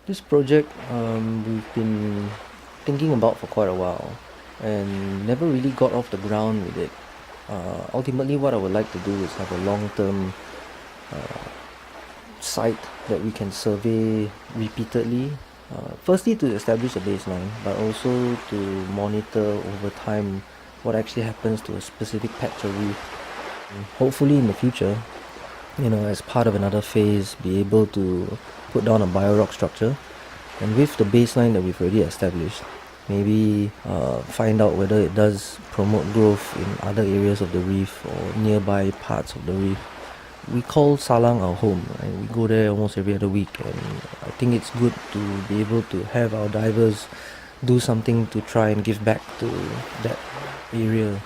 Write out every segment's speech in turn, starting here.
This project we've been thinking about for quite a while and never really got off the ground with it. Ultimately, what I would like to do is have a long term site that we can survey repeatedly. Firstly, to establish a baseline, but also to monitor over time what actually happens to a specific patch of reef. Hopefully, in the future, as part of another phase, be able to put down a biorock structure, and with the baseline that we've already established, maybe find out whether it does promote growth in other areas of the reef or nearby parts of the reef. We call Salang our home, right? We go there almost every other week, and I think it's good to be able to have our divers do something to try and give back to that area.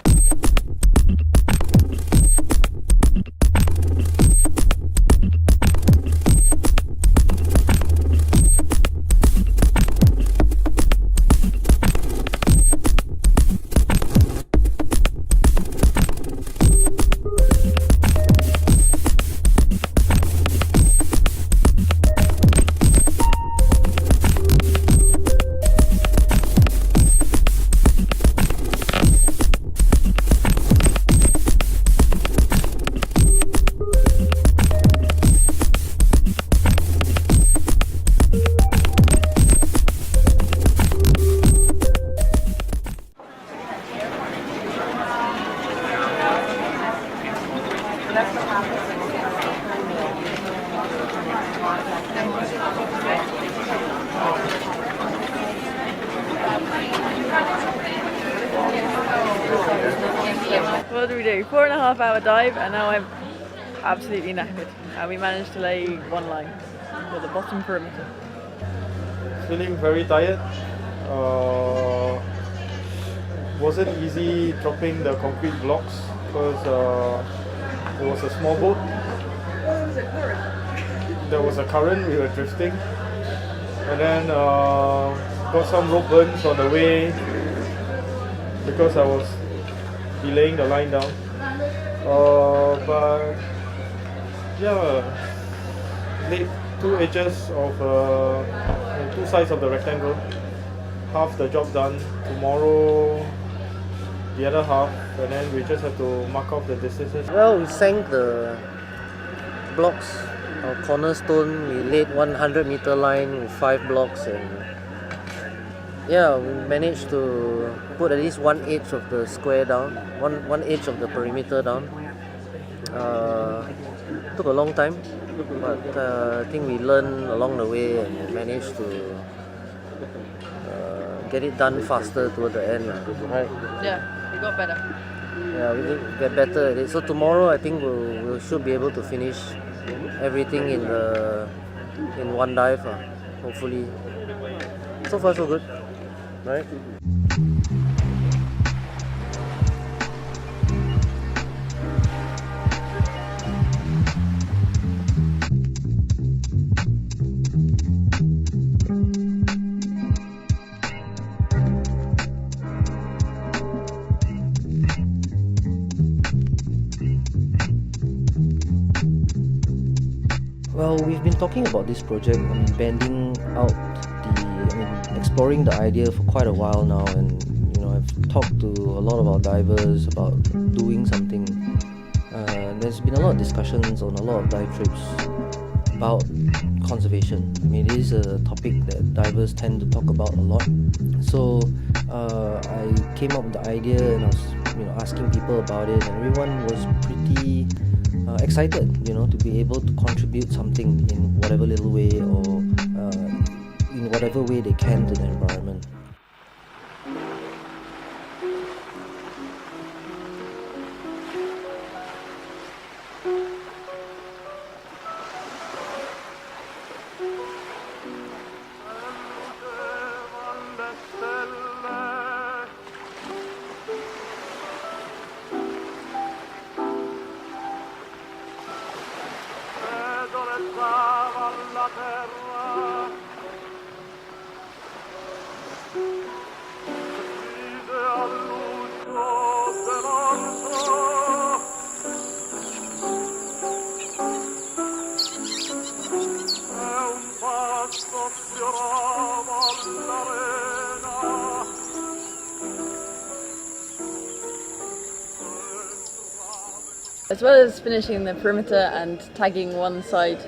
What did we do? 4.5 hour dive, and now I'm absolutely knackered. And we managed to lay one line for the bottom perimeter. Feeling very tired. Wasn't easy dropping the concrete blocks because it was a small boat. There was a current, we were drifting, and then got some rope burns on the way because I was delaying the line down. But yeah, laid two edges of two sides of the rectangle. Half the job done. Tomorrow, the other half, and then we just have to mark off the distances. Well, we sank the blocks, our cornerstone. We laid 100-meter line with 5 blocks, and yeah, we managed to put at least one edge of the square down, one edge of the perimeter down. Took a long time, but I think we learned along the way and managed to get it done faster toward the end, right? Yeah, we got better. Yeah, we did get better at it. So tomorrow, I think we should be able to finish everything in one dive, hopefully. So far, so good, right? Well, we've been talking about this project, bending out exploring the idea for quite a while now, and I've talked to a lot of our divers about doing something. There's been a lot of discussions on a lot of dive trips about conservation. It is a topic that divers tend to talk about a lot. So I came up with the idea, and I was asking people about it, and everyone was pretty excited, to be able to contribute something in whatever little way or in whatever way they can to the environment. As well as finishing the perimeter and tagging one side,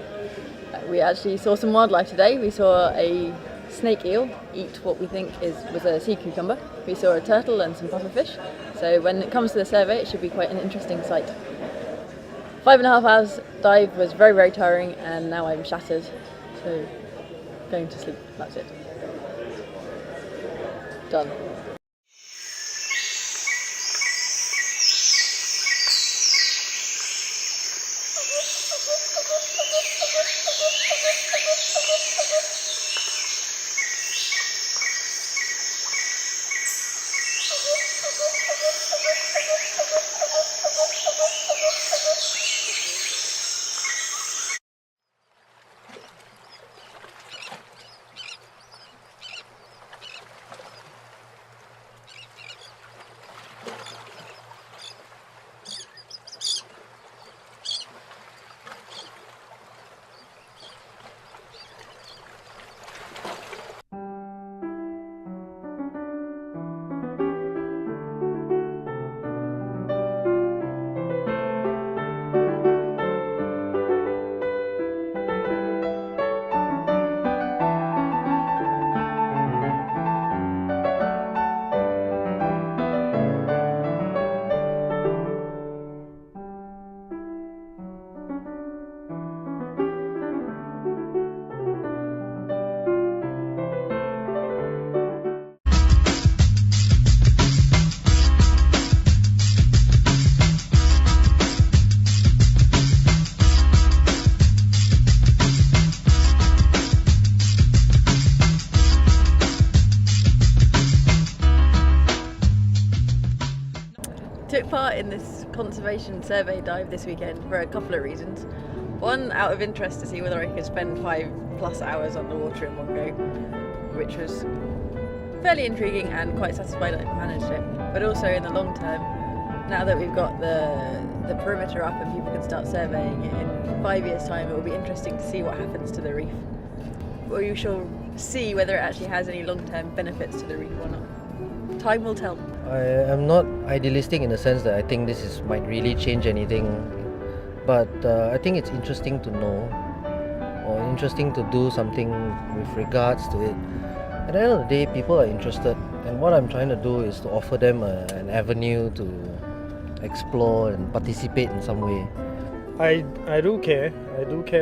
we actually saw some wildlife today. We saw a snake eel eat what we think was a sea cucumber. We saw a turtle and some pufferfish. So when it comes to the survey, it should be quite an interesting sight. 5.5 hours dive was very, very tiring, and now I'm shattered. So going to sleep, that's it. Done. Took part in this conservation survey dive this weekend for a couple of reasons. One, out of interest to see whether I could spend 5+ hours on the water in one go, which was fairly intriguing and quite satisfied I managed it. But also in the long term, now that we've got the perimeter up and people can start surveying it, in 5 years' time it will be interesting to see what happens to the reef. We shall see whether it actually has any long-term benefits to the reef or not. Time will tell. I am not idealistic in the sense that I think might really change anything, but I think it's interesting to know, or interesting to do something with regards to it. At the end of the day, people are interested, and what I'm trying to do is to offer them an avenue to explore and participate in some way. I do care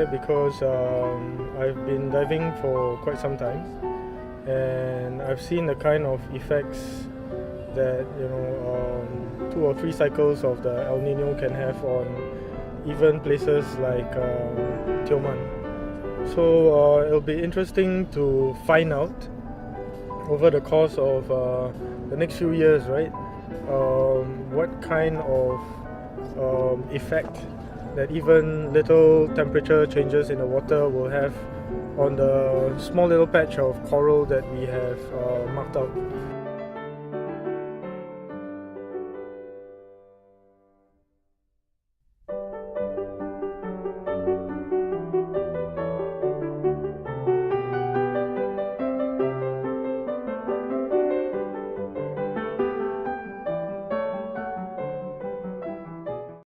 because I've been diving for quite some time, and I've seen the kind of effects that 2 or 3 cycles of the El Nino can have on even places like Tioman. So it'll be interesting to find out over the course of the next few years, right? What kind of effect that even little temperature changes in the water will have on the small little patch of coral that we have marked out.